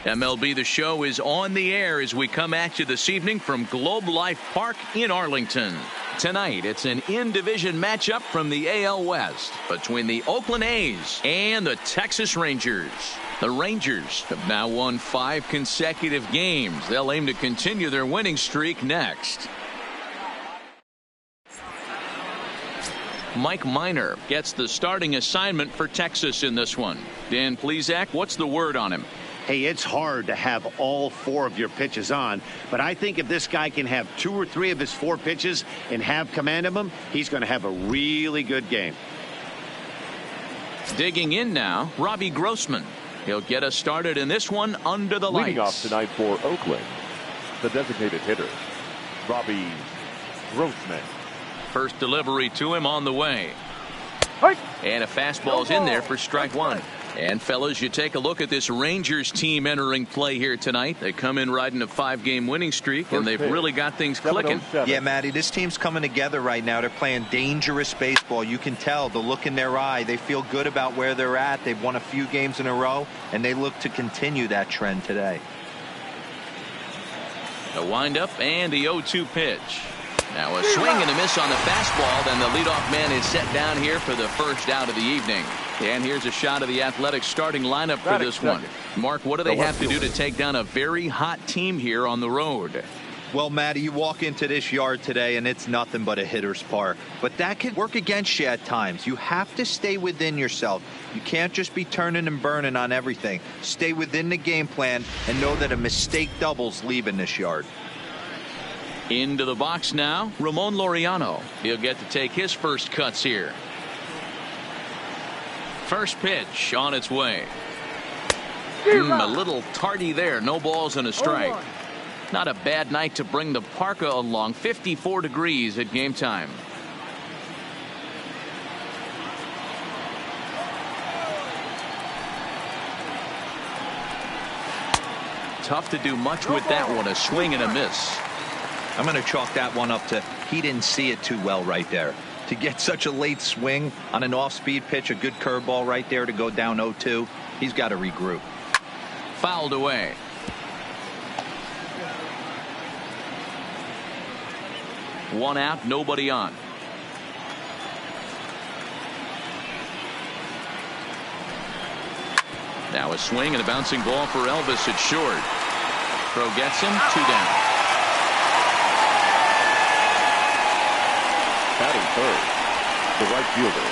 MLB The Show is on the air as we come at you this evening from Globe Life Park in Arlington. Tonight, it's an in-division matchup from the AL West between the Oakland A's and the Texas Rangers. The Rangers have now won 5 consecutive games. They'll aim to continue their winning streak next. Mike Minor gets the starting assignment for Texas in this one. Dan Plesac, what's the word on him? Hey, it's hard to have all 4 of your pitches on, but I think if this guy can have 2 or 3 of his 4 pitches and have command of them, he's going to have a really good game. Digging in now, Robbie Grossman. He'll get us started in this one under the lights. Leading off tonight for Oakland, the designated hitter, Robbie Grossman. First delivery to him on the way. And a fastball's in there for strike 1. And fellas, you take a look at this Rangers team entering play here tonight. They come in riding a 5-game winning streak, and they've really got things clicking. Yeah, Matty, this team's coming together right now. They're playing dangerous baseball. You can tell the look in their eye. They feel good about where they're at. They've won a few games in a row, and they look to continue that trend today. A windup and the 0-2 pitch. Now a swing and a miss on the fastball. Then the leadoff man is set down here for the first out of the evening. And here's a shot of the Athletics starting lineup for this one. Mark, what do they have to do to take down a very hot team here on the road? Well, Matty, you walk into this yard today and it's nothing but a hitter's park. But that can work against you at times. You have to stay within yourself. You can't just be turning and burning on everything. Stay within the game plan and know that a mistake doubles leaving this yard. Into the box now, Ramon Laureano. He'll get to take his first cuts here. First pitch on its way. A little tardy there. No balls and a strike. Not a bad night to bring the parka along. 54 degrees at game time. Tough to do much with that one. A swing and a miss. I'm going to chalk that one up to he didn't see it too well right there. To get such a late swing on an off-speed pitch, a good curveball right there to go down 0-2, he's got to regroup. Fouled away. One out, nobody on. Now a swing and a bouncing ball for Elvis at short. Throw gets him, 2 down. Batting third, the right fielder,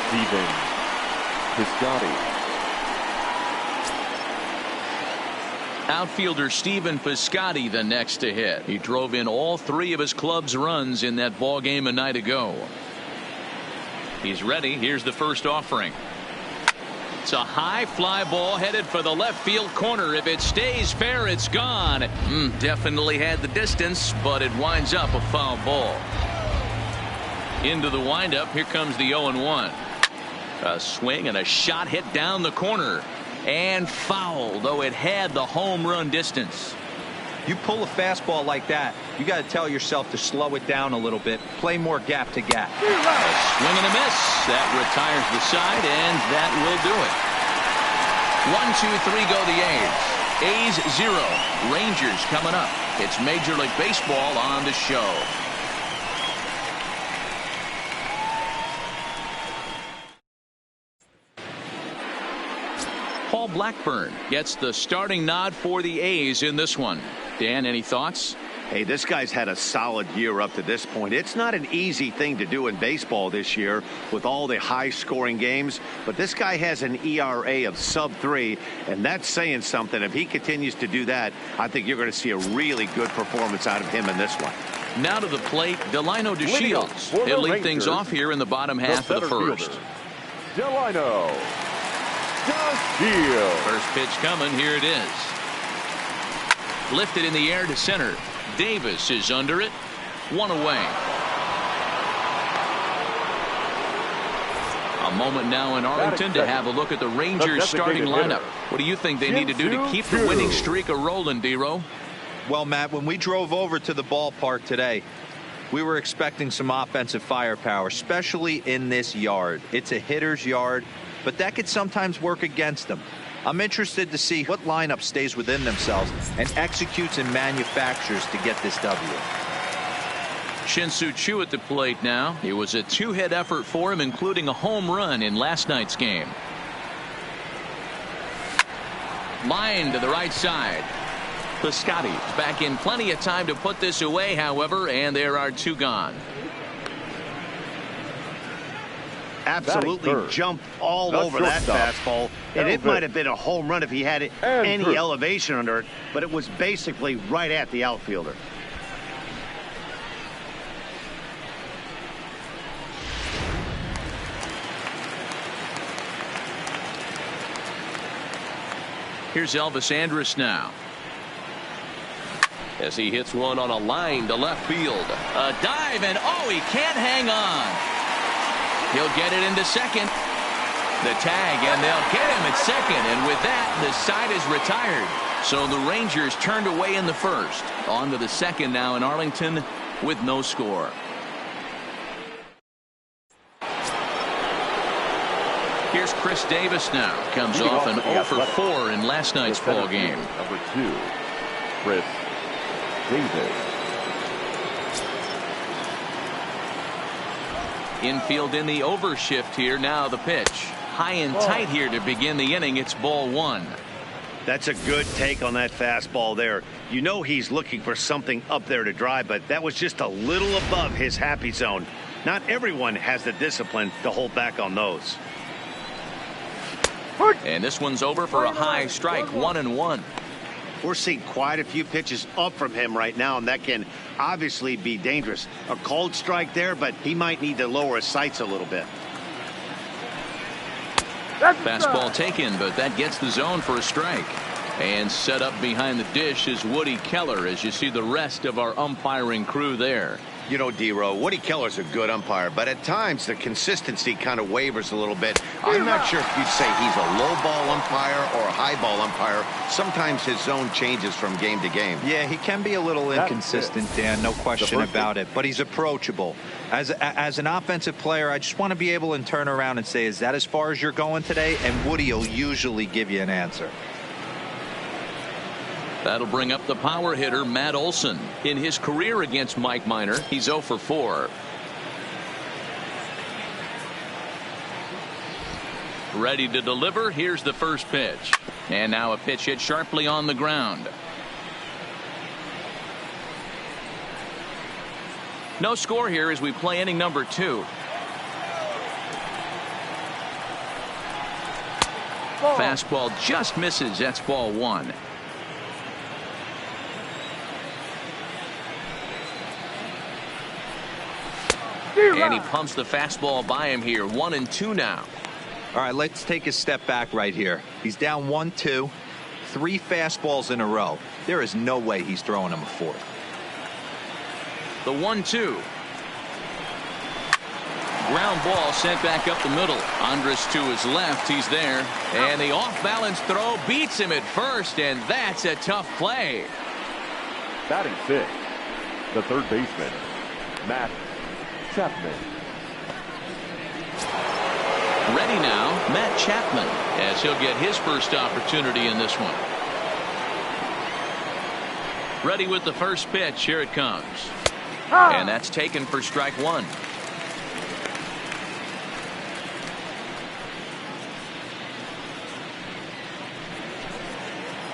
Stephen Piscotty. Outfielder Stephen Piscotty the next to hit. He drove in all 3 of his club's runs in that ball game a night ago. He's ready. Here's the first offering. It's a high fly ball headed for the left field corner. If it stays fair, it's gone. Definitely had the distance, but it winds up a foul ball. Into the windup. Here comes the 0-1. A swing and a shot hit down the corner. And foul, though it had the home run distance. You pull a fastball like that, you got to tell yourself to slow it down a little bit. Play more gap to gap. A swing and a miss. That retires the side, and that will do it. 1-2-3 go the A's. A's 0. Rangers coming up. It's Major League Baseball on the show. Paul Blackburn gets the starting nod for the A's in this one. Dan, any thoughts? Hey, this guy's had a solid year up to this point. It's not an easy thing to do in baseball this year with all the high-scoring games, but this guy has an ERA of sub-3, and that's saying something. If he continues to do that, I think you're going to see a really good performance out of him in this one. Now to the plate, Delino DeShields. He'll lead things off here in the bottom half of the first. Delino DeShields. First pitch coming. Here it is. Lifted in the air to center. Davis is under it. 1 away. A moment now in Arlington to have a look at the Rangers starting lineup. What do you think they need to do to keep the winning streak a-rolling, D-Row? Well, Matt, when we drove over to the ballpark today, we were expecting some offensive firepower, especially in this yard. It's a hitter's yard, but that could sometimes work against them. I'm interested to see what lineup stays within themselves and executes and manufactures to get this W. Shin-Soo Choo at the plate now. It was a two-hit effort for him, including a home run in last night's game. Line to the right side. Piscotty back in plenty of time to put this away, however, and there are two gone. Absolutely jumped all over that fastball, and it might have been a home run if he had any elevation under it, but it was basically right at the outfielder. Here's Elvis Andrus now, as he hits one on a line to left field. A dive, and oh, he can't hang on. He'll get it into second. The tag, and they'll get him at second, and with that, the side is retired. So the Rangers turned away in the first. On to the second now in Arlington with no score. Here's Chris Davis now. Comes off an 0 for 4 in last night's ball game. Number 2, Chris Davis. Infield in the overshift here. Now the pitch. High and tight here to begin the inning. It's ball 1. That's a good take on that fastball there. You know he's looking for something up there to drive, but that was just a little above his happy zone. Not everyone has the discipline to hold back on those. And this one's over for a high strike. 1-1. We're seeing quite a few pitches up from him right now, and that can obviously be dangerous. A cold strike there, but he might need to lower his sights a little bit. Fastball taken, but that gets the zone for a strike. And set up behind the dish is Woody Keller, as you see the rest of our umpiring crew there. You know, D-Row, Woody Keller's a good umpire, but at times the consistency kind of wavers a little bit. I'm not sure if you'd say he's a low ball umpire or a high ball umpire. Sometimes his zone changes from game to game. Yeah, he can be a little inconsistent, Dan, no question about it, but he's approachable. As an offensive player, I just want to be able to turn around and say, is that as far as you're going today? And Woody will usually give you an answer. That'll bring up the power hitter, Matt Olson. In his career against Mike Minor, he's 0 for 4. Ready to deliver. Here's the first pitch. And now a pitch hit sharply on the ground. No score here as we play inning number 2. Fastball just misses. That's ball 1. And he pumps the fastball by him here. 1-2 now. All right, let's take a step back right here. He's down 1-2, 3 fastballs in a row. There is no way he's throwing him a fourth. The 1-2. Ground ball sent back up the middle. Andrus to his left. He's there. And the off-balance throw beats him at first, and that's a tough play. Batting 6, the third baseman, Matt Chapman. Ready now, Matt Chapman, as he'll get his first opportunity in this one. Ready with the first pitch. Here it comes. And that's taken for strike 1.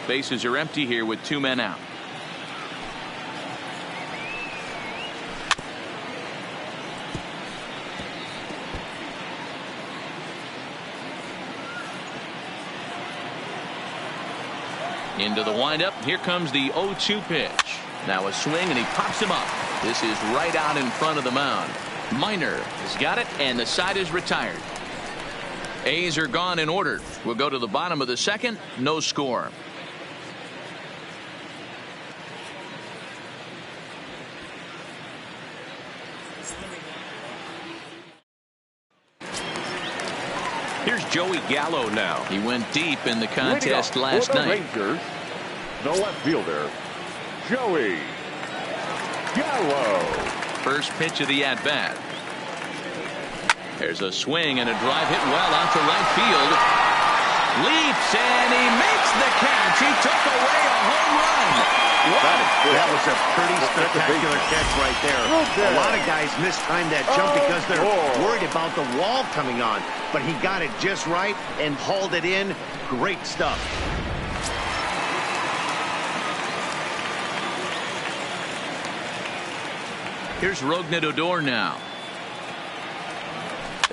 Bases are empty here with 2 men out. Into the windup. Here comes the 0-2 pitch. Now a swing, and he pops him up. This is right out in front of the mound. Minor has got it, and the side is retired. A's are gone in order. We'll go to the bottom of the second. No score. Here's Joey Gallo now. He went deep in the contest last night. Rangers, the left fielder, Joey Gallo. First pitch of the at-bat. There's a swing and a drive hit well out to right field. Leaps, and he makes the catch. He took away a home run. That was a pretty spectacular catch right there. A lot of guys mistime that jump because they're worried about the wall coming on. But he got it just right and hauled it in. Great stuff. Here's Rougned Odor now.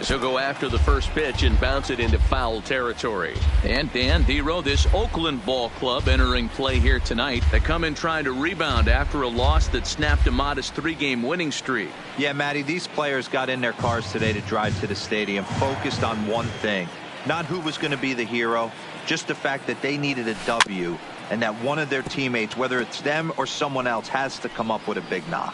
He'll go after the first pitch and bounce it into foul territory. And Dan Dero, this Oakland ball club entering play here tonight. They come in trying to rebound after a loss that snapped a modest 3-game winning streak. Yeah, Matty, these players got in their cars today to drive to the stadium focused on one thing. Not who was going to be the hero, just the fact that they needed a W and that one of their teammates, whether it's them or someone else, has to come up with a big knock.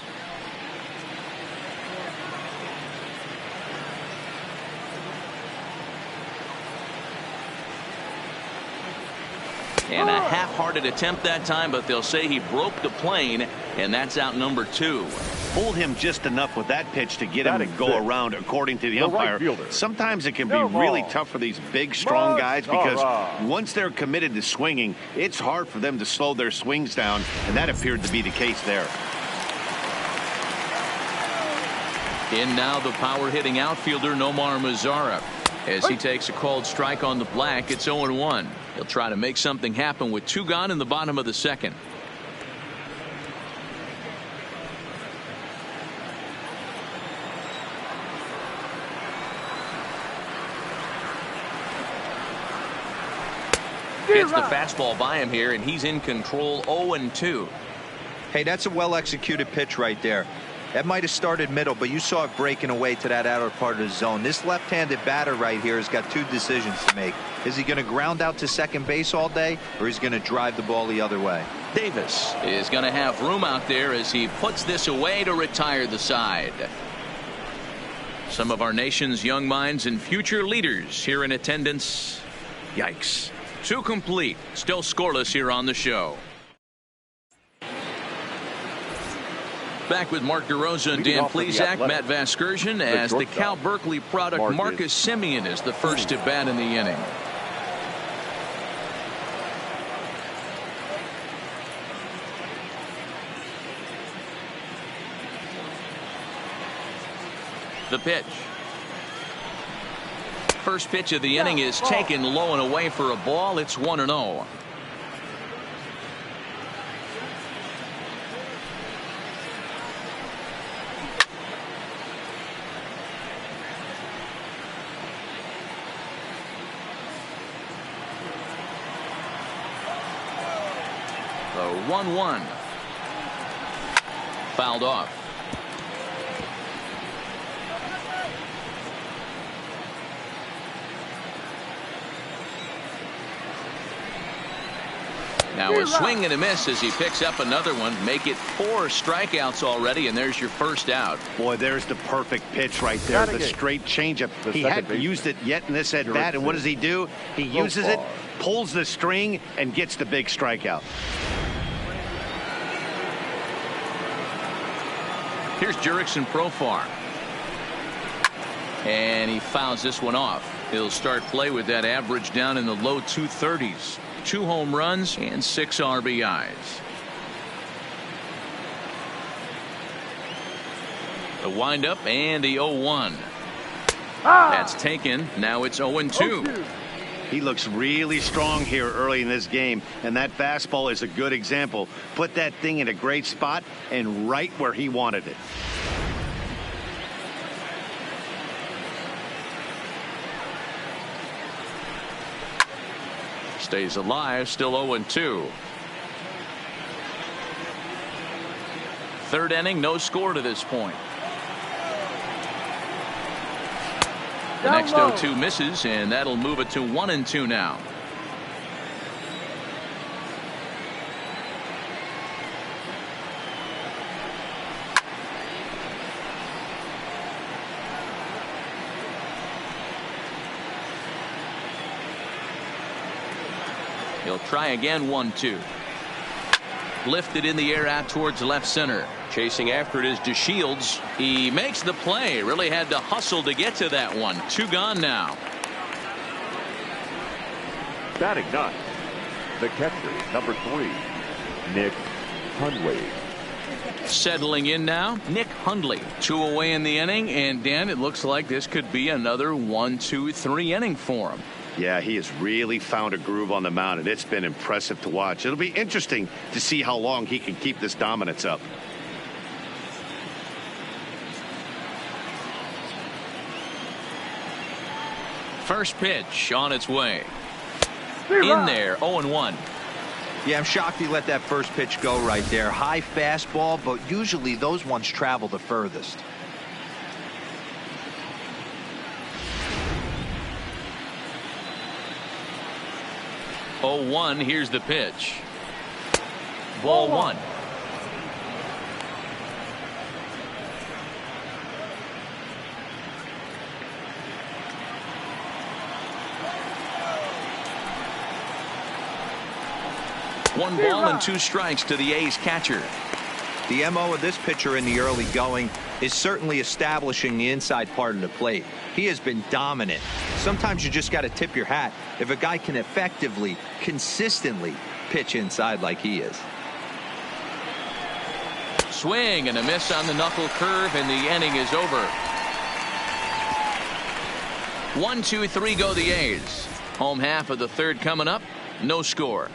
And a half-hearted attempt that time, but they'll say he broke the plane, and that's out number 2. Fooled him just enough with that pitch to get him to go around, according to the umpire. Sometimes it can be really tough for these big, strong guys because once they're committed to swinging, it's hard for them to slow their swings down, and that appeared to be the case there. In now the power-hitting outfielder Nomar Mazara. As he takes a called strike on the black, it's 0-1. He'll try to make something happen with 2 gone in the bottom of the second. Gets the fastball by him here, and he's in control. 0-2. Hey, that's a well-executed pitch right there. That might have started middle, but you saw it breaking away to that outer part of the zone. This left-handed batter right here has got 2 decisions to make. Is he going to ground out to second base all day, or is he going to drive the ball the other way? Davis is going to have room out there as he puts this away to retire the side. Some of our nation's young minds and future leaders here in attendance. Yikes. 2 complete. Still scoreless here on the show. Back with Mark DeRosa and Dan Plesac, Matt Vasgersian, as the Cal Berkeley product Marcus Semien is the first to bat in the inning. The pitch. First pitch of the inning is taken low and away for a ball. It's 1-0. The 1-1. Fouled off. Now a swing and a miss as he picks up another one. Make it 4 strikeouts already, and there's your first out. Boy, there's the perfect pitch right there. The straight changeup. He hadn't used it yet in this at bat, and what does he do? He uses it, pulls the string, and gets the big strikeout. Here's Jurickson Profar. And he fouls this one off. He'll start play with that average down in the low 230s. 2 home runs and 6 RBIs. The windup and the 0-1. That's taken. Now it's 0-2. He looks really strong here early in this game, and that fastball is a good example. Put that thing in a great spot and right where he wanted it. Stays alive, still 0-2. Third inning, no score to this point. The next 0-2 misses, and that'll move it to 1-2 now. He'll try again. 1-2. Lifted in the air out towards left center. Chasing after it is DeShields. He makes the play. Really had to hustle to get to that one. 2 gone now. Batting ninth, the catcher, number 3, Nick Hundley. Settling in now, Nick Hundley. 2 away in the inning, and Dan, it looks like this could be another 1, 2, 3 inning for him. Yeah, he has really found a groove on the mound, and it's been impressive to watch. It'll be interesting to see how long he can keep this dominance up. First pitch on its way. In there, 0-1. Yeah, I'm shocked he let that first pitch go right there. High fastball, but usually those ones travel the furthest. Oh, 1. Here's the pitch. Ball 1. One ball and 2 strikes to the A's catcher. The MO of this pitcher in the early going is certainly establishing the inside part of the plate. He has been dominant. Sometimes you just got to tip your hat if a guy can effectively, consistently pitch inside like he is. Swing and a miss on the knuckle curve, and the inning is over. 1, 2, 3 go the A's. Home half of the third coming up. No score.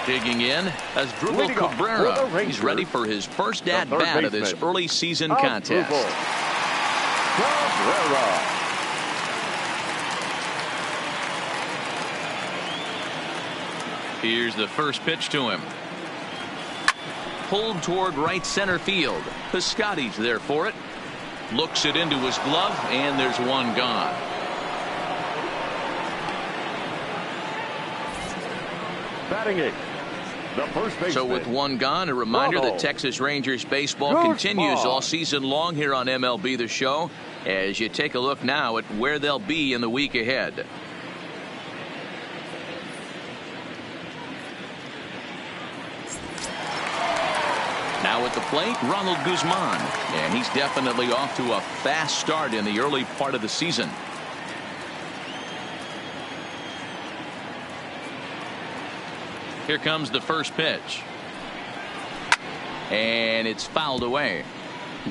Digging in as Asdrubal Cabrera. He's ready for his first at-bat of this early season contest. Cabrera. Here's the first pitch to him. Pulled toward right center field. Piscotty's there for it. Looks it into his glove, and there's one gone. Batting eighth, the first baseman. So with one gone, a reminder that Texas Rangers baseball continues all season long here on MLB The Show, as you take a look now at where they'll be in the week ahead. Now at the plate, Ronald Guzman, and he's definitely off to a fast start in the early part of the season. Here comes the first pitch. And it's fouled away.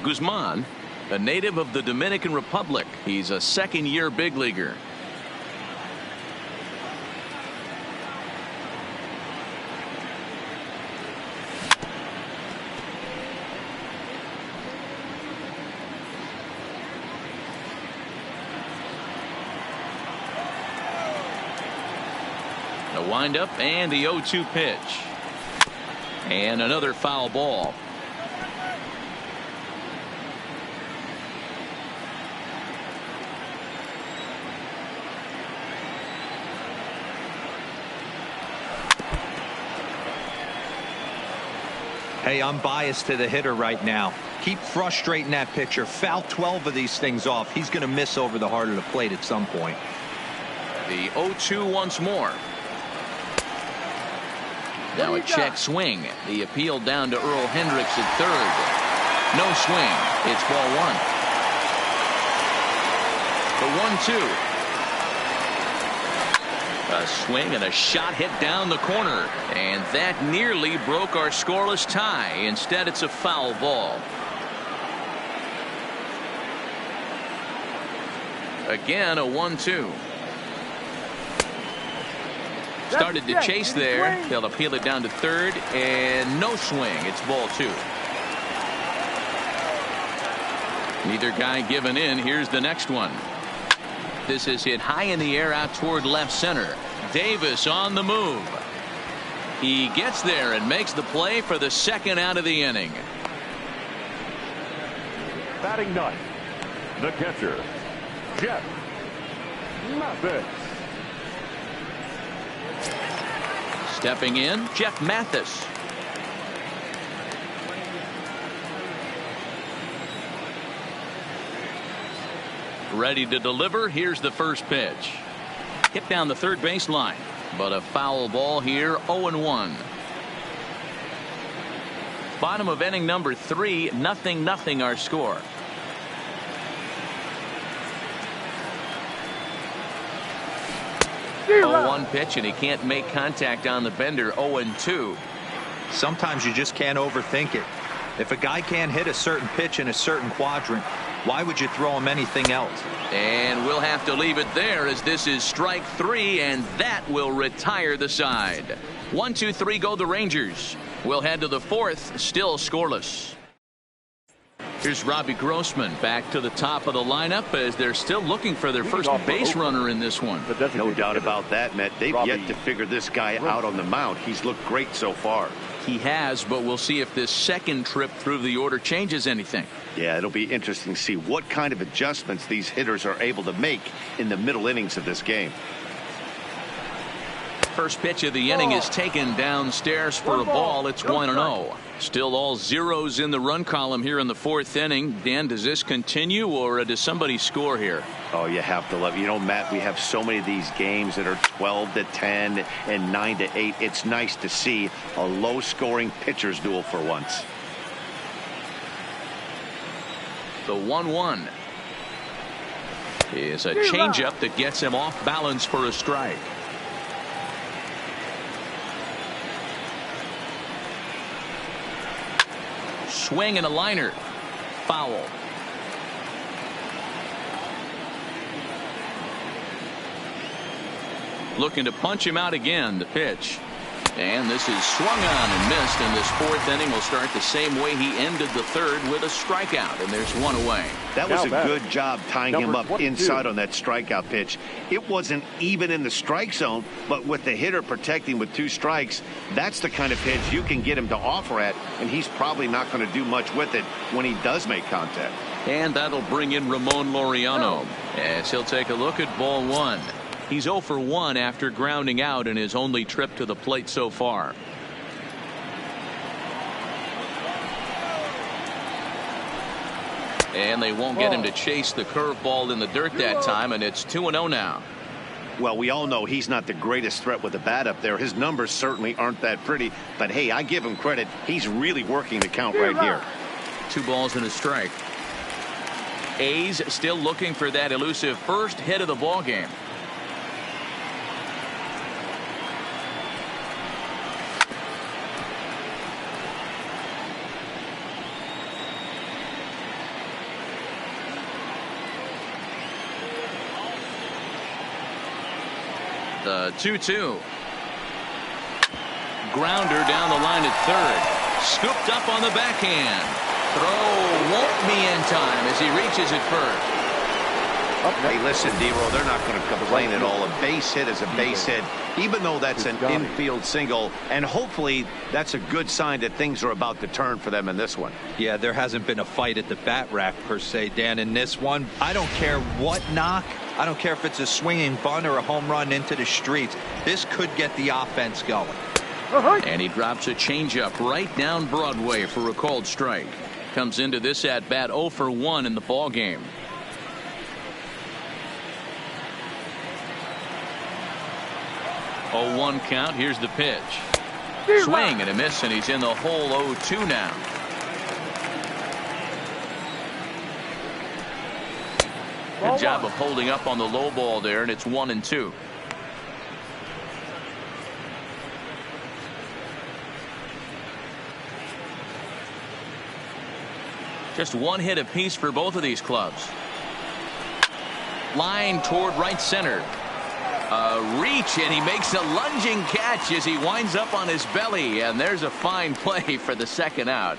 Guzman, a native of the Dominican Republic. He's a second-year big leaguer. The windup and the 0-2 pitch. And another foul ball. Hey, I'm biased to the hitter right now. Keep frustrating that pitcher. Foul 12 of these things off. He's going to miss over the heart of the plate at some point. The 0-2 once more. Now a check swing. The appeal down to Earl Hendricks at third. No swing. It's ball 1. The 1-2. A swing and a shot hit down the corner. And that nearly broke our scoreless tie. Instead, it's a foul ball. Again, a 1-2. Started to chase there. They'll appeal it down to third, and no swing. It's ball 2. Neither guy giving in. Here's the next one. This is hit high in the air out toward left center. Davis on the move. He gets there and makes the play for the second out of the inning. Batting ninth, the catcher, Jeff Mathis. Stepping in, Jeff Mathis. Ready to deliver. Here's the first pitch. Hit down the third baseline, but a foul ball here. 0-1. Bottom of inning number 3. 0-0 our score. 0-1 pitch, and he can't make contact on the bender. 0-2. Sometimes you just can't overthink it. If a guy can't hit a certain pitch in a certain quadrant, why would you throw him anything else? And we'll have to leave it there, as this is strike 3, and that will retire the side. 1-2-3 go the Rangers. We'll head to the 4th, still scoreless. Here's Robbie Grossman back to the top of the lineup as they're still looking for their first base runner in this one. No doubt about that, Matt. They've yet to figure this guy out on the mound. He's looked great so far. He has, but we'll see if this second trip through the order changes anything. Yeah, it'll be interesting to see what kind of adjustments these hitters are able to make in the middle innings of this game. First pitch of the inning is taken downstairs for a ball. It's 1-0. Still all zeros in the run column here in the 4th inning. Dan, does this continue, or does somebody score here? Oh, you have to love. You know, Matt, we have so many of these games that are 12-10 and 9-8. It's nice to see a low-scoring pitcher's duel for once. The 1-1 is a changeup that gets him off balance for a strike. Swing and a liner. Foul. Looking to punch him out again. The pitch. And this is swung on and missed, and this 4th inning will start the same way he ended the 3rd, with a strikeout, and there's one away. That was a good job tying him up inside on that strikeout pitch. It wasn't even in the strike zone, but with the hitter protecting with 2 strikes, that's the kind of pitch you can get him to offer at, and he's probably not going to do much with it when he does make contact. And that'll bring in Ramon Laureano as he'll take a look at ball 1. He's 0 for 1 after grounding out in his only trip to the plate so far. And they won't get him to chase the curveball in the dirt that time, and it's 2-0 now. Well, we all know he's not the greatest threat with the bat up there. His numbers certainly aren't that pretty, but hey, I give him credit. He's really working the count right here. 2 balls and a strike. A's still looking for that elusive first hit of the ball game. The 2-2. Grounder down the line at 3rd. Scooped up on the backhand. Throw won't be in time as he reaches it first. Hey, listen, D-Roll, they're not going to complain at all. A base hit is a base hit, even though that's an infield single, and hopefully that's a good sign that things are about to turn for them in this one. Yeah, there hasn't been a fight at the bat rack per se, Dan, in this one. I don't care what knock. I don't care if it's a swinging bunt or a home run into the streets. This could get the offense going. And he drops a changeup right down Broadway for a called strike. Comes into this at bat 0 for 1 in the ball game. Oh, 1 count. Here's the pitch. Swing and a miss, and he's in the hole. 0-2 now. Good job of holding up on the low ball there, and it's 1-2. Just 1 hit apiece for both of these clubs. Line toward right center. A reach, and he makes a lunging catch as he winds up on his belly, and there's a fine play for the second out.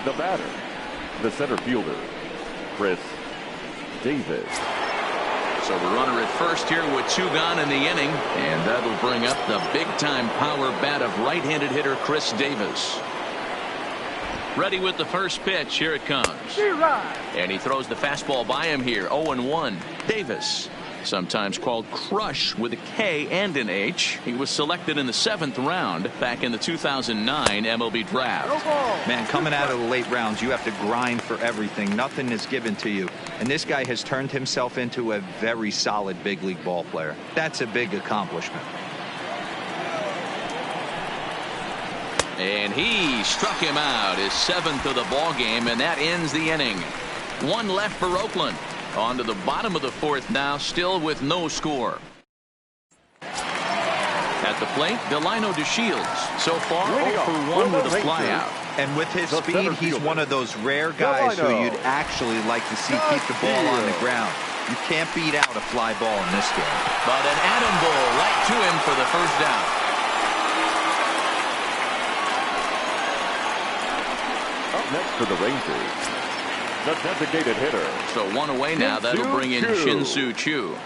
The batter, the center fielder, Chris Davis. So the runner at first here with 2 gone in the inning, and that'll bring up the big-time power bat of right-handed hitter Chris Davis. Ready with the first pitch. Here it comes. And he throws the fastball by him here. 0-1. Davis, sometimes called Crush with a K and an H. He was selected in the 7th round back in the 2009 MLB draft. Man, coming out of the late rounds, you have to grind for everything. Nothing is given to you. And this guy has turned himself into a very solid big league ball player. That's a big accomplishment. And he struck him out, his 7th of the ball game, and that ends the inning. 1 left for Oakland. On to the bottom of the 4th now, still with no score. At the plate, Delino DeShields. So far, 0 Leading for off 1 with with a the Rangers. flyout. And with his The speed, center he's fielder, one of those rare guys who Delino. you'd actually like to see keep the ball on the ground. You can't beat out a fly ball in this game. But an atom ball right to him for the first down. Up next for the Rangers, the designated hitter. So 1 away now. That'll bring in Shin-Soo Choo.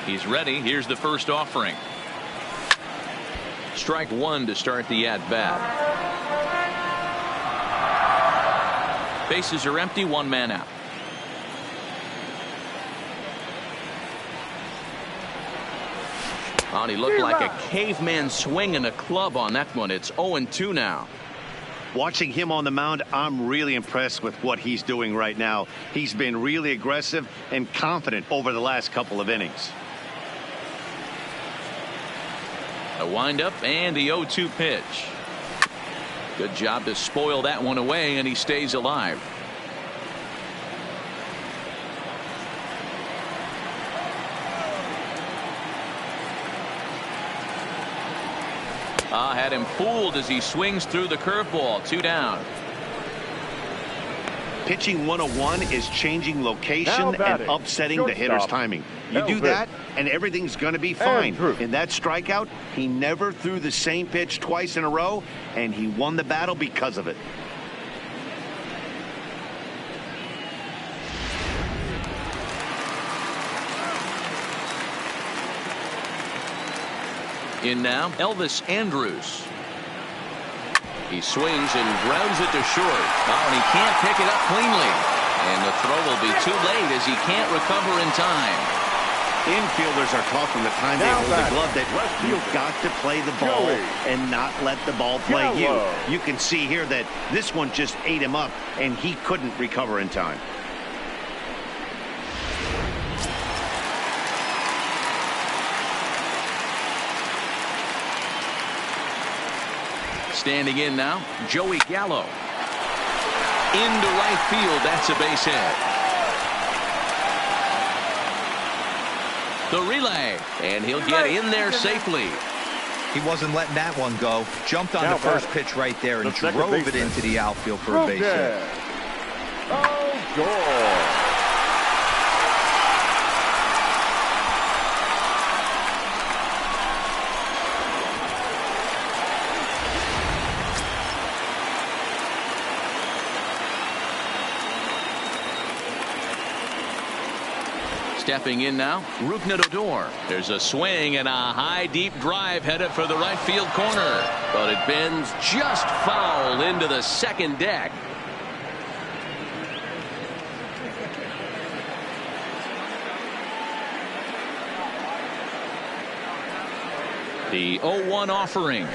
He's ready. Here's the first offering. Strike 1 to start the at-bat. Bases are empty. 1 man out. Oh, he looked like a caveman swinging a club on that one. It's 0-2 now. Watching him on the mound, I'm really impressed with what he's doing right now. He's been really aggressive and confident over the last couple of innings. A windup and the 0-2 pitch. Good job to spoil that one away, and he stays alive. Had him fooled as he swings through the curveball. 2 down. Pitching 101 is changing Now location and batting, upsetting the hitter's shortstop, timing. You do Elvis. that, and everything's going to be fine. Andrew. In that strikeout, he never threw the same pitch twice in a row, and he won the battle because of it. In now, Elvis Andrus. He swings and grounds it to short. Oh, and he can't pick it up cleanly. And the throw will be too late as he can't recover in time. Infielders are taught from the time they Now hold the batting, glove that left you've fielder, got to play the ball Joey and not let the ball play Gallo. you. You can see here that this one just ate him up, and he couldn't recover in time. Standing in now, Joey Gallo. Into right field. That's a base hit. The relay. And he'll get in there safely. He wasn't letting that one go. Jumped on Now the first batting, pitch right there and the second drove it baseman, into the outfield for a base hit. Gore. Stepping in now, Rougned Odor. There's a swing and a high deep drive headed for the right field corner. But it bends just foul into the second deck. The 0-1 offering.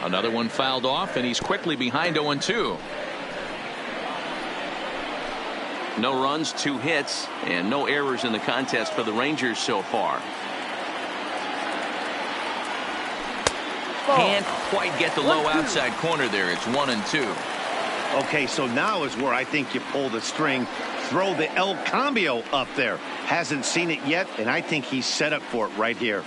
Another one fouled off, and he's quickly behind 0-2. No runs, 2 hits, and no errors in the contest for the Rangers so far. Can't quite get the low outside corner there. It's 1-2. Okay, so now is where I think you pull the string. Throw the El Cambio up there. Hasn't seen it yet, and I think he's set up for it right here.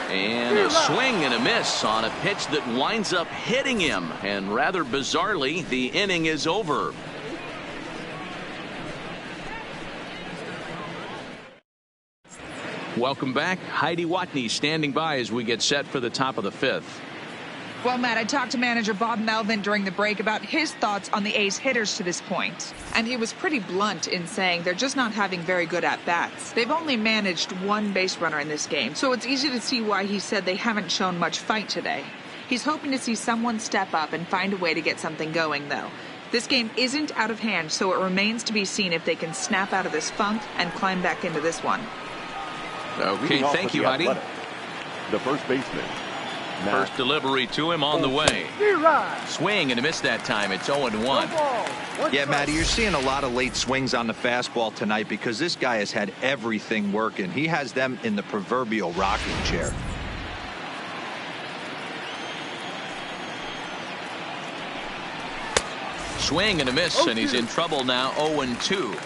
And a swing and a miss on a pitch that winds up hitting him. And rather bizarrely, the inning is over. Welcome back. Heidi Watney standing by as we get set for the top of the 5th. Well, Matt, I talked to manager Bob Melvin during the break about his thoughts on the A's hitters to this point. And he was pretty blunt in saying they're just not having very good at-bats. They've only managed 1 base runner in this game, so it's easy to see why he said they haven't shown much fight today. He's hoping to see someone step up and find a way to get something going, though. This game isn't out of hand, so it remains to be seen if they can snap out of this funk and climb back into this one. Okay, Leading off thank with you, the Heidi. Athletic, the first baseman, First delivery to him on the way. Swing and a miss that time. It's 0-1. Yeah, Matty, you're seeing a lot of late swings on the fastball tonight because this guy has had everything working. He has them in the proverbial rocking chair. Swing and a miss, and he's in trouble now. 0-2.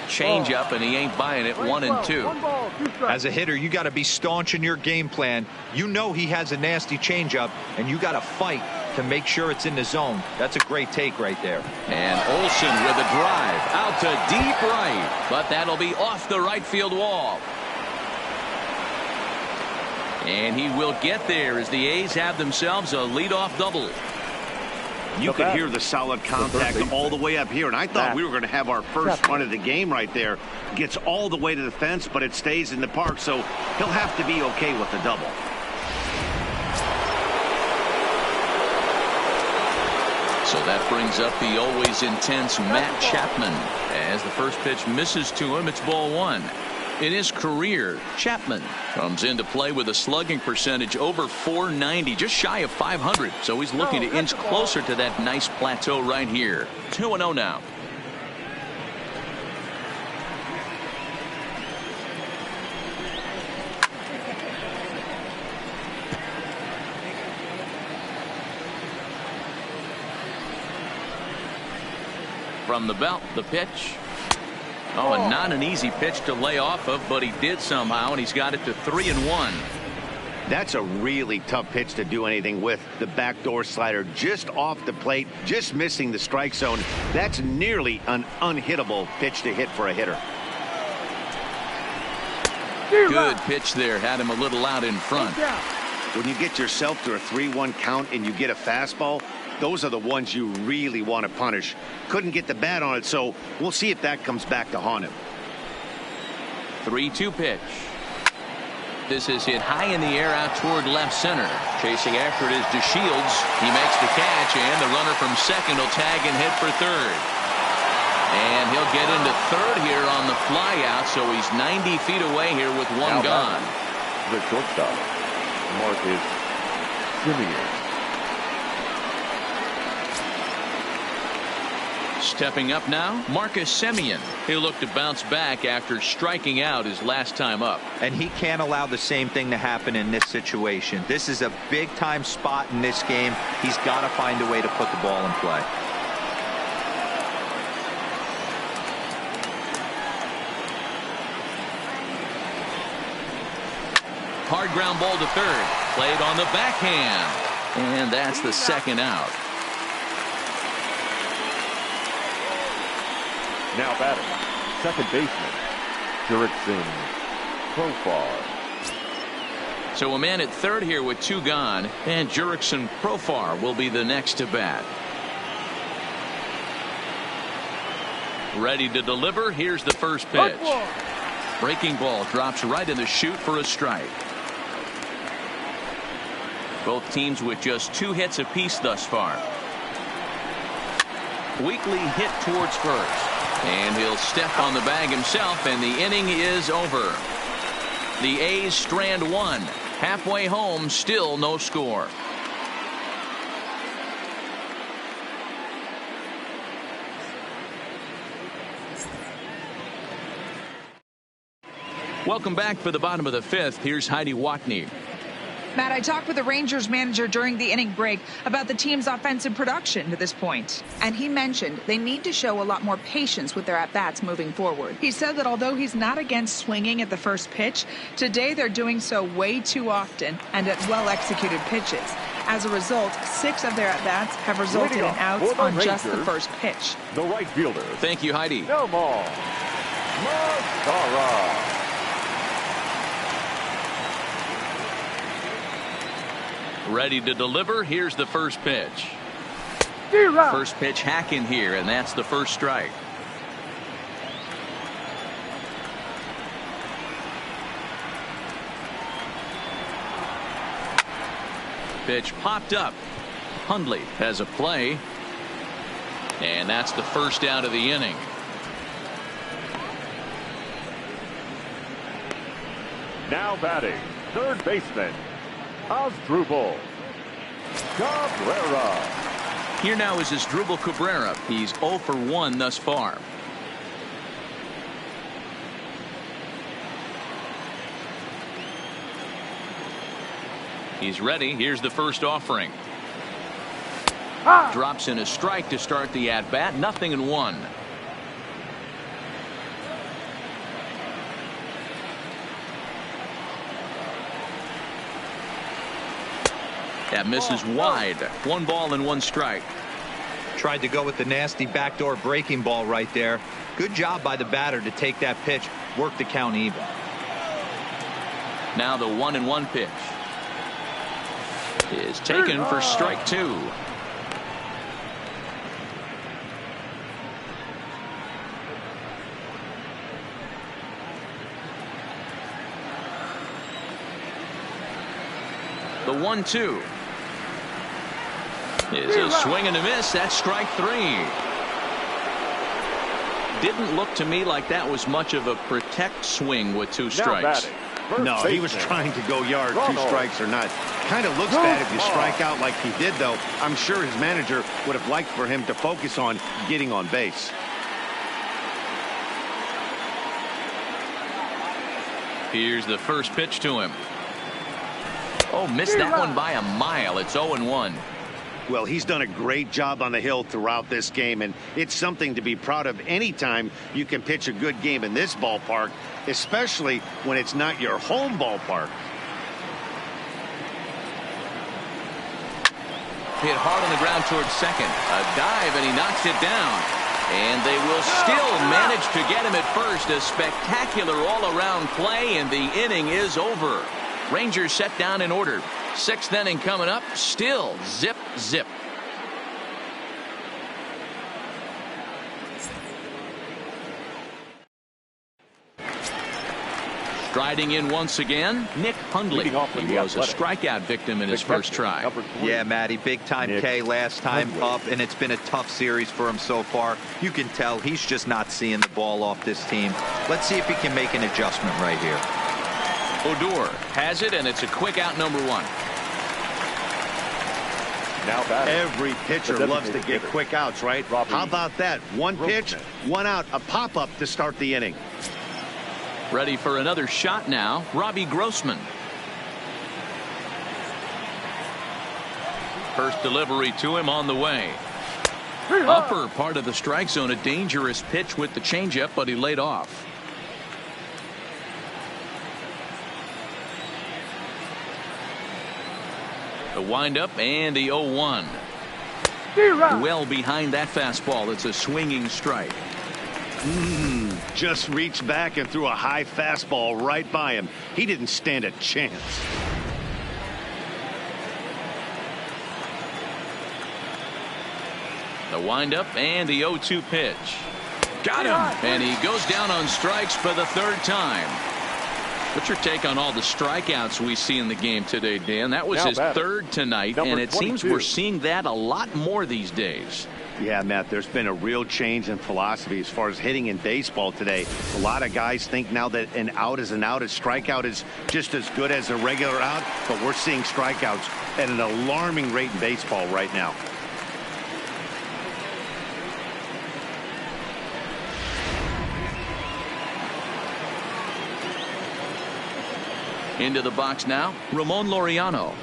Change up, and he ain't buying it. 1-2. As a hitter, you got to be staunch in your game plan. You know he has a nasty changeup, and you got to fight to make sure it's in the zone. That's a great take right there. And Olsen with a drive out to deep right, but that'll be off the right field wall. And he will get there as the A's have themselves a leadoff double. You could hear the solid contact all the way up here, and I thought we were going to have our first run of the game right there. Gets all the way to the fence, but it stays in the park, so he'll have to be okay with the double. So that brings up the always intense Matt Chapman. As the first pitch misses to him, it's ball 1. In his career, Chapman comes into play with a slugging percentage over .490, just shy of .500. So he's looking to inch closer to that nice plateau right here. 2-0 now. From the belt, the pitch. Oh, and not an easy pitch to lay off of, but he did somehow, and he's got it to 3-1. That's a really tough pitch to do anything with. The backdoor slider just off the plate, just missing the strike zone. That's nearly an unhittable pitch to hit for a hitter. Good pitch there. Had him a little out in front. When you get yourself to a 3-1 count and you get a fastball, those are the ones you really want to punish. Couldn't get the bat on it, so we'll see if that comes back to haunt him. 3-2 pitch. This is hit high in the air out toward left center. Chasing after it is DeShields. He makes the catch, and the runner from second will tag and hit for third. And he'll get into third here on the fly out, so he's 90 feet away here with one gone. The shortstop, Marcus Semien. Stepping up now, Marcus Semien. He'll look to bounce back after striking out his last time up. And he can't allow the same thing to happen in this situation. This is a big-time spot in this game. He's got to find a way to put the ball in play. Hard ground ball to third. Played on the backhand. And that's the second out. Now batting, second baseman, Jurickson Profar. So a man at third here with two gone, and Jurickson Profar will be the next to bat. Ready to deliver. Here's the first pitch. Breaking ball drops right in the chute for a strike. Both teams with just 2 hits apiece thus far. Weekly hit towards first. And he'll step on the bag himself, and the inning is over. The A's strand one. Halfway home, still no score. Welcome back for the bottom of the 5th. Here's Heidi Watney. Matt, I talked with the Rangers manager during the inning break about the team's offensive production to this point. And he mentioned they need to show a lot more patience with their at-bats moving forward. He said that although he's not against swinging at the first pitch, today they're doing so way too often and at well-executed pitches. As a result, 6 of their at-bats have resulted in outs on just the first pitch. The right fielder. Thank you, Heidi. Nomar Mazara. Ready to deliver. Here's the first pitch. First pitch hack in here, and that's the first strike. Pitch popped up. Hundley has a play, and that's the first out of the inning. Now batting, third baseman, Asdrubal Cabrera. Here now is Asdrubal Cabrera. He's 0 for 1 thus far. He's ready. Here's the first offering. Drops in a strike to start the at-bat. 0-1. That misses wide. 1 ball and 1 strike. Tried to go with the nasty backdoor breaking ball right there. Good job by the batter to take that pitch, work the count even. Now the 1-1 pitch is taken for strike 2. The 1-2 is a swing and a miss. That's strike 3. Didn't look to me like that was much of a protect swing with 2 strikes. No, he was trying to go yard, 2 strikes or not. Kind of looks bad if you strike out like he did, though. I'm sure his manager would have liked for him to focus on getting on base. Here's the first pitch to him. Oh, missed that one by a mile. It's 0-1. Well, he's done a great job on the hill throughout this game, and it's something to be proud of anytime you can pitch a good game in this ballpark, especially when it's not your home ballpark. Hit hard on the ground towards second. A dive, and he knocks it down. And they will still manage to get him at first. A spectacular all-around play, and the inning is over. Rangers set down in order. 6th inning coming up. Still zip, zip. Striding in once again, Nick Hundley. He was a strikeout victim in his first try. Yeah, Matty, big time K last time up, and it's been a tough series for him so far. You can tell he's just not seeing the ball off this team. Let's see if he can make an adjustment right here. Odor has it, and it's a quick out, number 1. Now batting. Every pitcher loves to get quick outs, right? How about that? 1 pitch, 1 out, a pop-up to start the inning. Ready for another shot now, Robbie Grossman. First delivery to him on the way. Upper part of the strike zone, a dangerous pitch with the changeup, but he laid off. The windup and the 0-1. Well behind that fastball. It's a swinging strike. Just reached back and threw a high fastball right by him. He didn't stand a chance. The windup and the 0-2 pitch. Got him. And he goes down on strikes for the 3rd time. What's your take on all the strikeouts we see in the game today, Dan? That was his 3rd tonight, and it seems we're seeing that a lot more these days. Yeah, Matt, there's been a real change in philosophy as far as hitting in baseball today. A lot of guys think now that an out is an out. A strikeout is just as good as a regular out, but we're seeing strikeouts at an alarming rate in baseball right now. Into the box now, Ramon Laureano.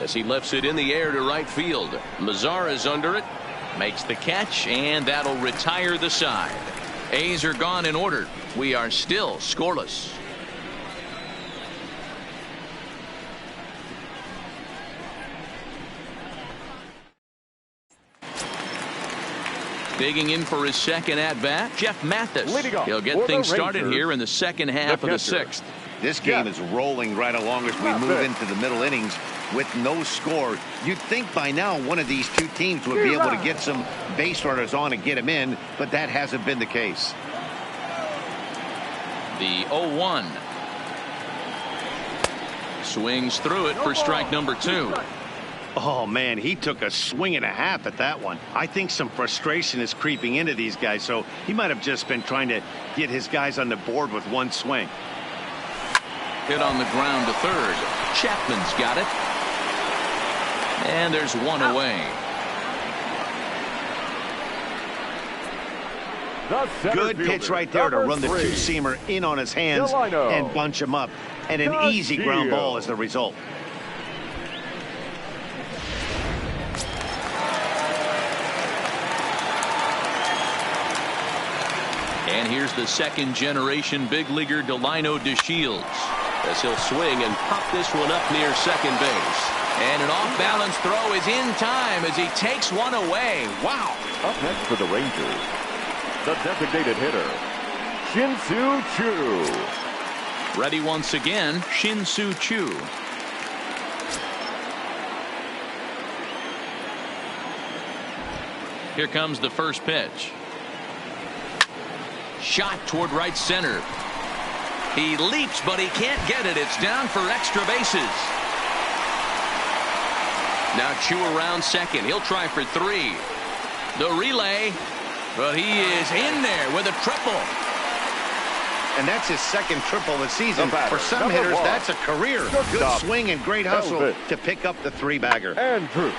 As he lifts it in the air to right field. Mazara is under it. Makes the catch, and that'll retire the side. A's are gone in order. We are still scoreless. Digging in for his second at-bat, Jeff Mathis. He'll get things started here in the second half of the 6th. This game is rolling right along as we move into the middle innings with no score. You'd think by now one of these 2 teams would be able to get some base runners on and get them in, but that hasn't been the case. The 0-1. Swings through it for strike number 2. Oh, man, he took a swing and a half at that one. I think some frustration is creeping into these guys, so he might have just been trying to get his guys on the board with 1 swing. hit on the ground to third. Chapman's got it. And there's one away. Good pitch right there to run the two-seamer in on his hands and bunch him up. And an easy ground ball as the result. And here's the second-generation big leaguer Delino DeShields as he'll swing and pop this one up near second base. And an off-balance throw is in time as he takes one away. Wow. Up next for the Rangers, the designated hitter, Shin-Soo Choo. Ready once again, Shin-Soo Choo. Here comes the first pitch. Shot toward right center. He leaps, but he can't get it. It's down for extra bases. Now Choo around second. He'll try for three. The relay, but he is in there with a triple. And that's his second triple this season. For some hitters, that's a career. Good swing and great hustle to pick up the three-bagger. Andrew.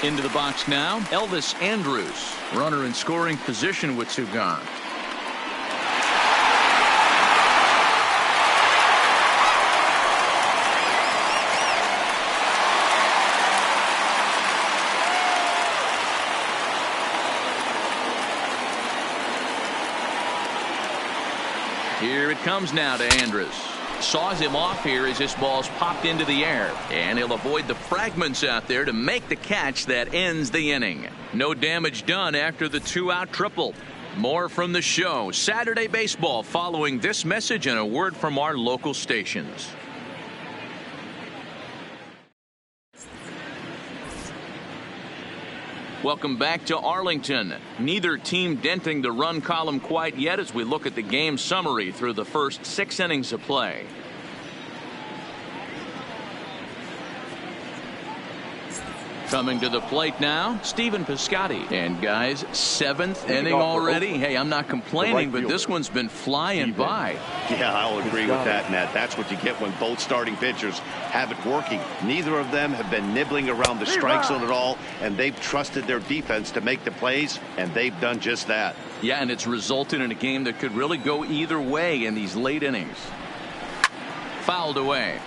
Into the box now, Elvis Andrus, runner in scoring position with two gone. Here it comes now to Andrus. Saws him off here as this ball's popped into the air, and he'll avoid the fragments out there to make the catch that ends the inning. No damage done after the two-out triple. More from the show Saturday Baseball following this message and a word from our local stations. Welcome back to Arlington. Neither team denting the run column quite yet as we look at the game summary through the first 6 innings of play. Coming to the plate now, Stephen Piscotty. And guys, 7th inning already. Hey, I'm not complaining, but this one's been flying by. Yeah, I'll agree with that, Matt. That's what you get when both starting pitchers have it working. Neither of them have been nibbling around the strike zone at all, and they've trusted their defense to make the plays, and they've done just that. Yeah, and it's resulted in a game that could really go either way in these late innings. Fouled away.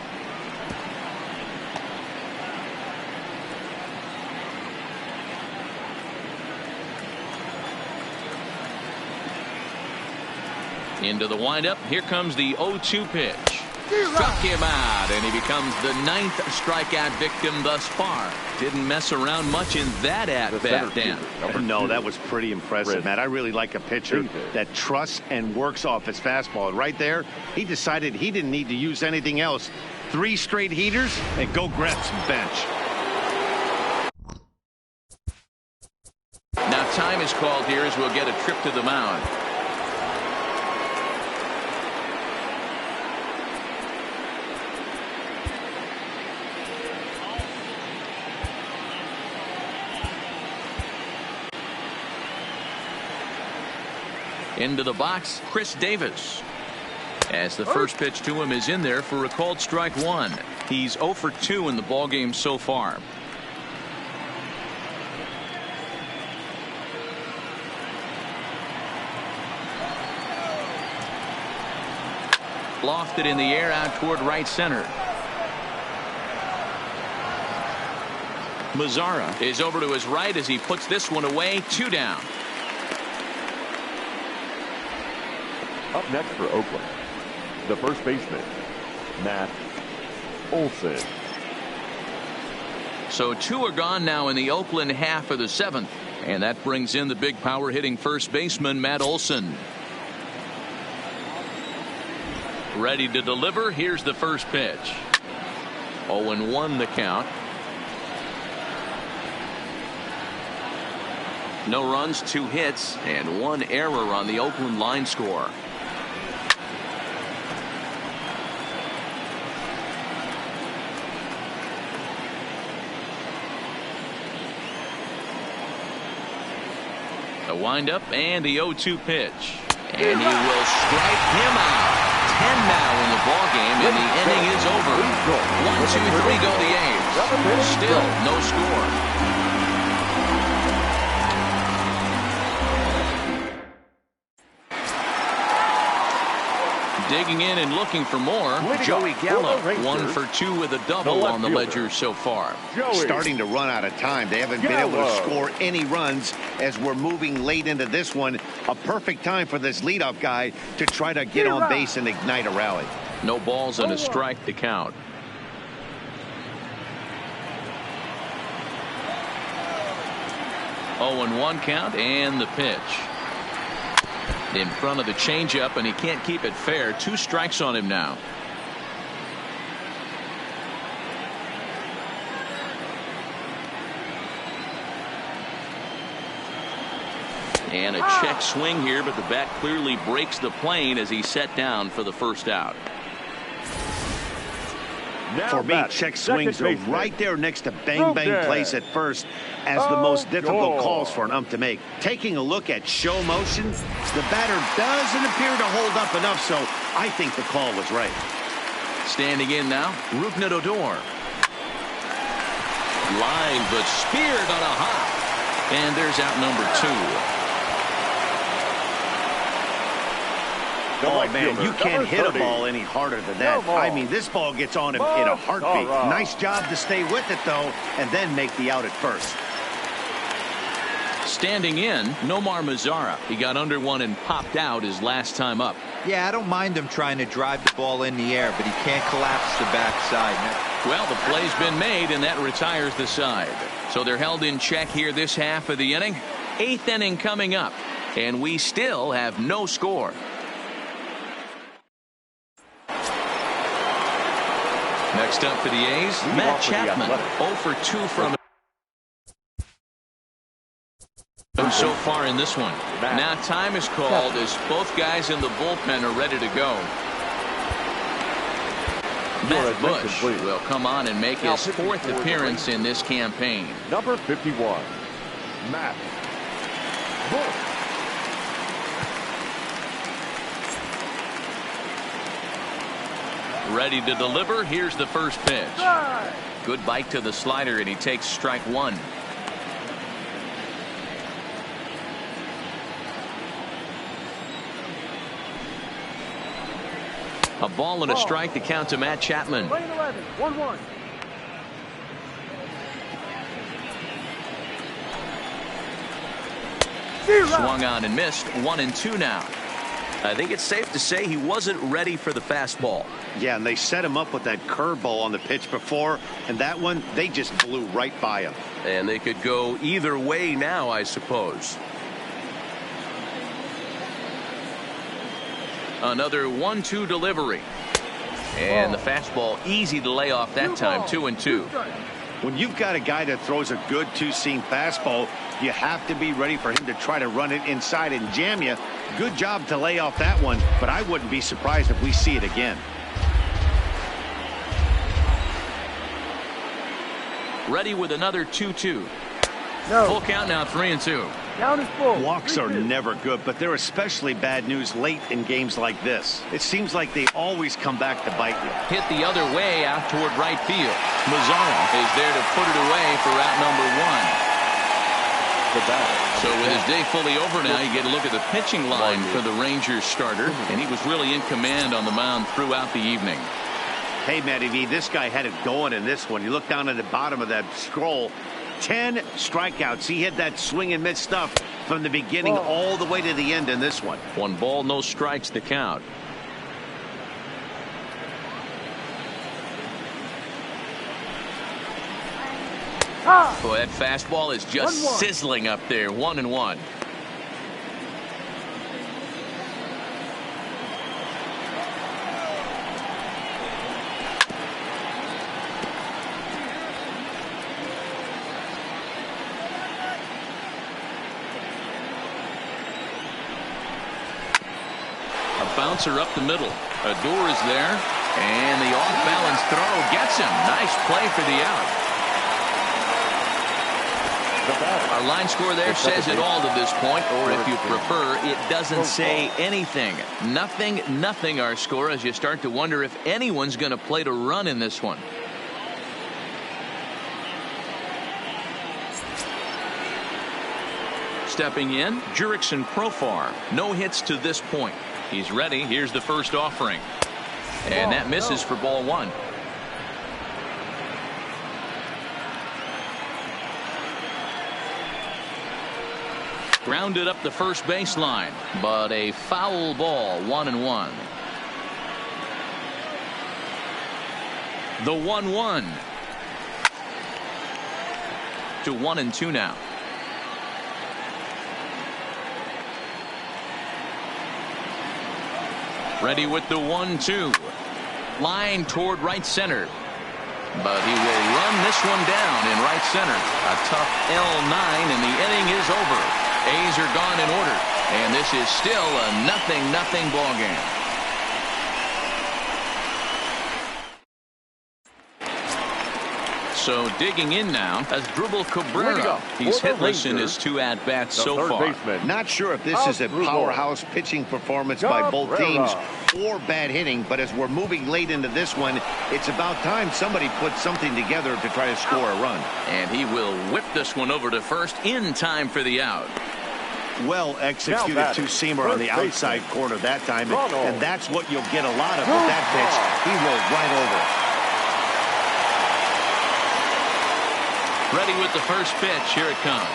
Into the windup. Here comes the 0-2 pitch. Struck him out, and he becomes the 9th strikeout victim thus far. Didn't mess around much in that at-bat, Dan. No, that was pretty impressive, Matt. I really like a pitcher that trusts and works off his fastball. And right there, he decided he didn't need to use anything else. 3 straight heaters, and go grab some bench. Now time is called here as we'll get a trip to the mound. Into the box, Chris Davis. As the first pitch to him is in there for a called strike one. He's 0 for 2 in the ballgame so far. Lofted in the air out toward right center. Mazzara is over to his right as he puts this one away. 2 down. Up next for Oakland, the first baseman, Matt Olson. So 2 are gone now in the Oakland half of the 7th. And that brings in the big power hitting first baseman, Matt Olson. Ready to deliver. Here's the first pitch. 0-1 the count. No runs, 2 hits, and 1 error on the Oakland line score. The windup and the 0-2 pitch. And he will strike him out. 10 now in the ball game, and the inning is over. 1-2-3 go the A's. Still no score. Digging in and looking for more, Joey Gallo, 1 for 2 with a double on the ledger so far. Starting to run out of time. They haven't been able to score any runs as we're moving late into this one. A perfect time for this leadoff guy to try to get on base and ignite a rally. No balls and a strike to count. Oh, and 1 count and the pitch. In front of the changeup, and he can't keep it fair. 2 strikes on him now. And a check swing here, but the bat clearly breaks the plane as he's set down for the first out. For me, check swings are right there next to bang plays at first as the most difficult calls for an ump to make. Taking a look at show motion, the batter doesn't appear to hold up enough, so I think the call was right. Standing in now, Rougned Odor. Line, but speared on a hop. And there's out number 2. Oh, man, you can't hit a ball any harder than that. I mean, this ball gets on him in a heartbeat. Nice job to stay with it, though, and then make the out at first. Standing in, Nomar Mazara. He got under one and popped out his last time up. Yeah, I don't mind him trying to drive the ball in the air, but he can't collapse the backside. Well, the play's been made, and that retires the side. So they're held in check here this half of the inning. 8th inning coming up, and we still have no score. Next up for the A's, Matt Chapman, 0 for 2 from so far in this one. Now time is called as both guys in the bullpen are ready to go. Matt Bush will come on and make his 4th appearance in this campaign. Number 51, Matt Bush. Ready to deliver. Here's the first pitch. Good bite to the slider, and he takes strike 1. A ball and a strike to count to Matt Chapman. 1-1. Swung on and missed. 1-2 now. I think it's safe to say he wasn't ready for the fastball. Yeah, and they set him up with that curveball on the pitch before, and that one, they just blew right by him. And they could go either way now, I suppose. Another 1-2 delivery. And the fastball easy to lay off that time. 2-2. When you've got a guy that throws a good 2-seam fastball, you have to be ready for him to try to run it inside and jam you. Good job to lay off that one, but I wouldn't be surprised if we see it again. Ready with another 2-2. Full count now, 3-2. Walks are never good, but they're especially bad news late in games like this. It seems like they always come back to bite you. Hit the other way out toward right field. Mazara is there to put it away for out number 1. So with his day fully over now, you get a look at the pitching line for the Rangers starter, and he was really in command on the mound throughout the evening. Hey, Matty V, this guy had it going in this one. You look down at the bottom of that scroll, 10 strikeouts. He had that swing and miss stuff from the beginning all the way to the end in this one. 1 ball, no strikes to count. Boy, that fastball is just sizzling up there. 1-1. A bouncer up the middle. Odor is there, and the off-balance throw gets him. Nice play for the out. batter. Our line score there says it all to this point, or if you prefer, it doesn't say anything. Nothing our score, as you start to wonder if anyone's going to plate a run in this one. Stepping in, Jurickson Profar. No hits to this point. He's ready. Here's the first offering. And that misses for ball one. Grounded up the first baseline, but a foul ball, 1-1. The 1-1 to 1-2 now. Ready with the 1-2. Line toward right center. But he will run this one down in right center. A tough L9, and the inning is over. A's are gone in order, and this is still a 0-0 ball game. So digging in now as Asdrubal Cabrera. He's hitless in his 2 at-bats so far. Not sure if this is a powerhouse pitching performance by both teams or bad hitting, but as we're moving late into this one, it's about time somebody puts something together to try to score a run. And he will whip this one over to first in time for the out. Well executed two-seamer on the outside corner that time, and that's what you'll get a lot of with that pitch. He rolled right over. Ready with the first pitch. Here it comes.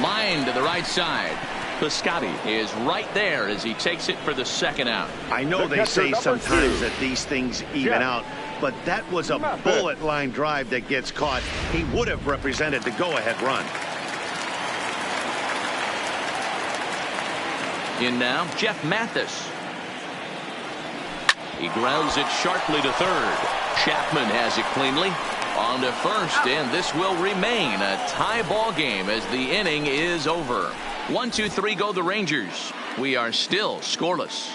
Line to the right side. Piscotty is right there as he takes it for the second out. I know they say sometimes that these things even out, but that was a bullet line drive that gets caught. He would have represented the go-ahead run. In now, Jeff Mathis. He grounds it sharply to third. Chapman has it cleanly. On to first, and this will remain a tie ball game as the inning is over. 1-2-3 go the Rangers. We are still scoreless.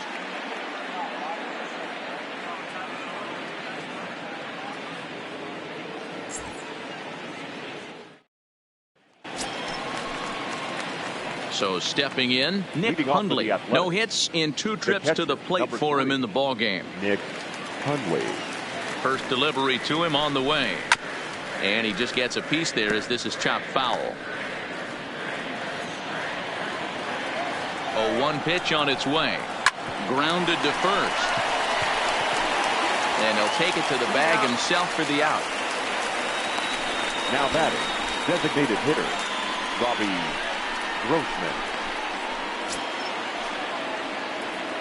So stepping in, Nick Hundley. No hits in 2 trips to the plate for him in the ball game. Nick Hundley. First delivery to him on the way. And he just gets a piece there as this is chopped foul. 0-1 pitch on its way. Grounded to first. And he'll take it to the bag himself for the out. Now batting, designated hitter, Robbie Grossman.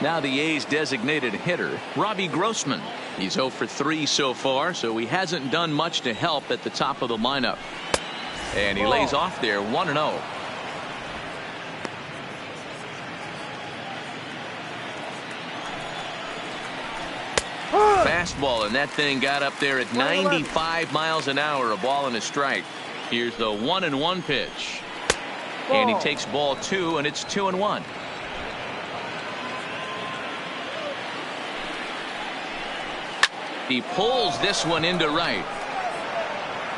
Now the A's designated hitter, Robbie Grossman. He's 0 for 3 so far, so he hasn't done much to help at the top of the lineup. And he lays off there 1-0. Fastball, and that thing got up there at 95 miles an hour, a ball and a strike. Here's the 1-1 pitch. And he takes ball 2, and it's 2-1. He pulls this one into right.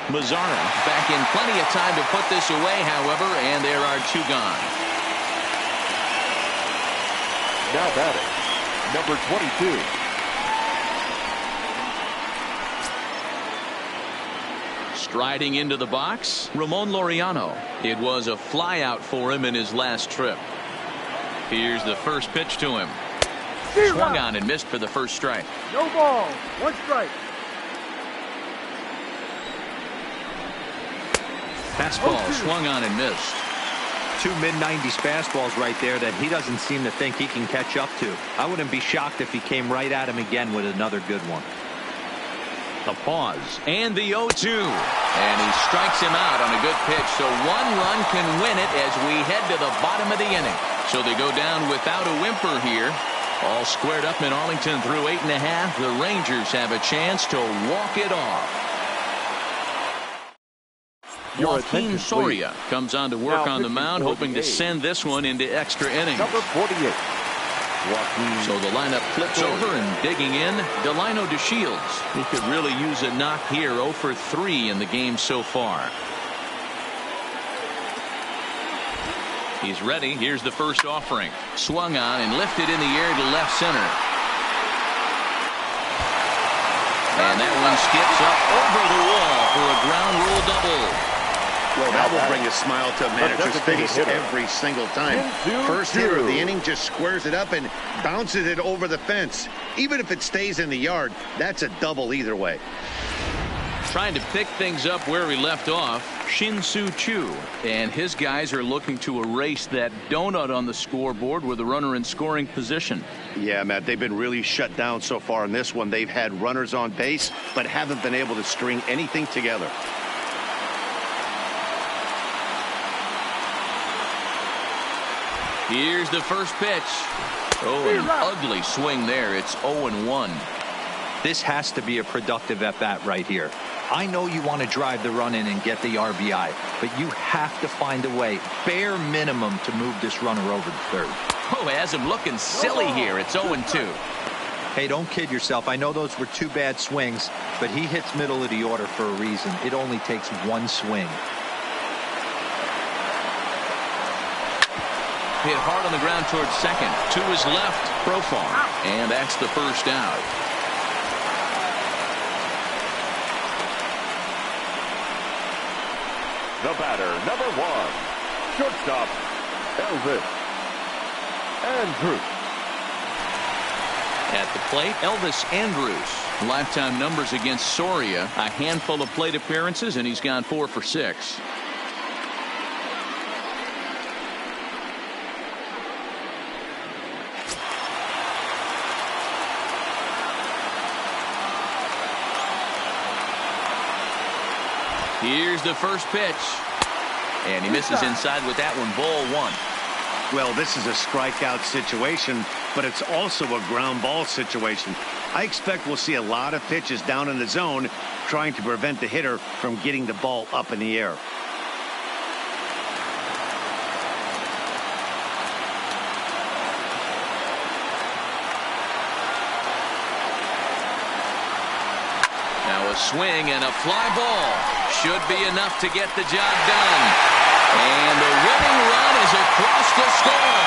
Mazara back in plenty of time to put this away, however, and there are 2 gone. Now batting, number 22. Striding into the box, Ramon Laureano. It was a flyout for him in his last trip. Here's the first pitch to him. Swung on and missed for the first strike. No ball, 1 strike. Fastball swung on and missed. 2 mid-90s fastballs right there that he doesn't seem to think he can catch up to. I wouldn't be shocked if he came right at him again with another good one. The pause and the 0-2, and he strikes him out on a good pitch, so 1 run can win it as we head to the bottom of the inning. So they go down without a whimper here. All squared up in Arlington through 8.5. The Rangers have a chance to walk it off. Joaquin Soria comes on to work on the mound, hoping to send this one into extra innings. Number 48. So the lineup flips over, and digging in, Delino DeShields. He could really use a knock here. 0 for 3 in the game so far. He's ready. Here's the first offering. Swung on and lifted in the air to left center. And that one skips up over the wall for a ground rule double. Well, that will bring a smile to a manager's face every single time. First hitter of the inning just squares it up and bounces it over the fence. Even if it stays in the yard, that's a double either way. Trying to pick things up where we left off, Shin-Soo Choo. And his guys are looking to erase that donut on the scoreboard with a runner in scoring position. Yeah, Matt, they've been really shut down so far in this one. They've had runners on base, but haven't been able to string anything together. Here's the first pitch. Oh, an ugly swing there. It's 0-1. This has to be a productive at-bat right here. I know you want to drive the run in and get the RBI, but you have to find a way, bare minimum, to move this runner over to third. Oh, has him looking silly here. It's 0-2. Hey, don't kid yourself. I know those were two bad swings, but he hits middle of the order for a reason. It only takes one swing. Hit hard on the ground towards second. To his left, Profar. And that's the first out. The batter, number 1, shortstop, Elvis Andrus. At the plate, Elvis Andrus. Lifetime numbers against Soria. A handful of plate appearances, and he's gone 4 for 6. Here's the first pitch. And he misses inside with that one. Ball 1. Well, this is a strikeout situation, but it's also a ground ball situation. I expect we'll see a lot of pitches down in the zone trying to prevent the hitter from getting the ball up in the air. Now a swing and a fly ball. Should be enough to get the job done. And the winning run is across to score.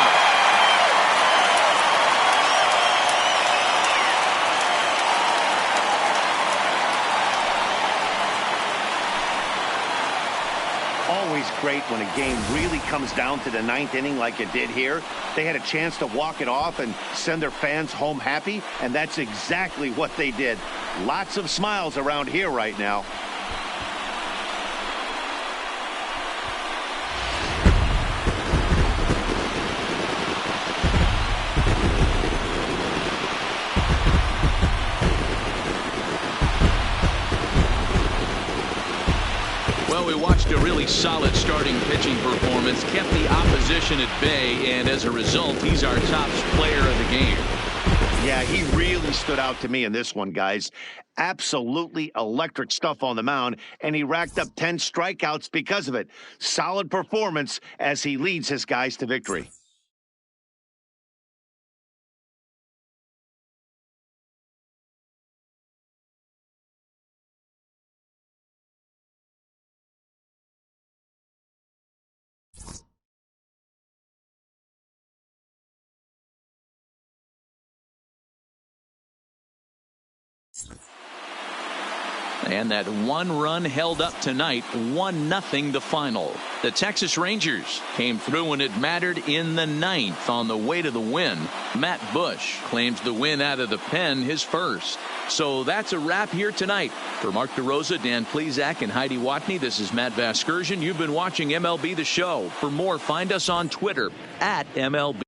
Always great when a game really comes down to the 9th inning like it did here. They had a chance to walk it off and send their fans home happy, and that's exactly what they did. Lots of smiles around here right now. Well, we watched a really solid starting pitching performance, kept the opposition at bay, and as a result, he's our top player of the game. Yeah, he really stood out to me in this one, guys. Absolutely electric stuff on the mound, and he racked up 10 strikeouts because of it. Solid performance as he leads his guys to victory. And that one run held up tonight, 1-0 the final. The Texas Rangers came through when it mattered in the 9th on the way to the win. Matt Bush claims the win out of the pen, his first. So that's a wrap here tonight. For Mark DeRosa, Dan Plesac, and Heidi Watney, this is Matt Vasgersian. You've been watching MLB The Show. For more, find us on Twitter @MLB.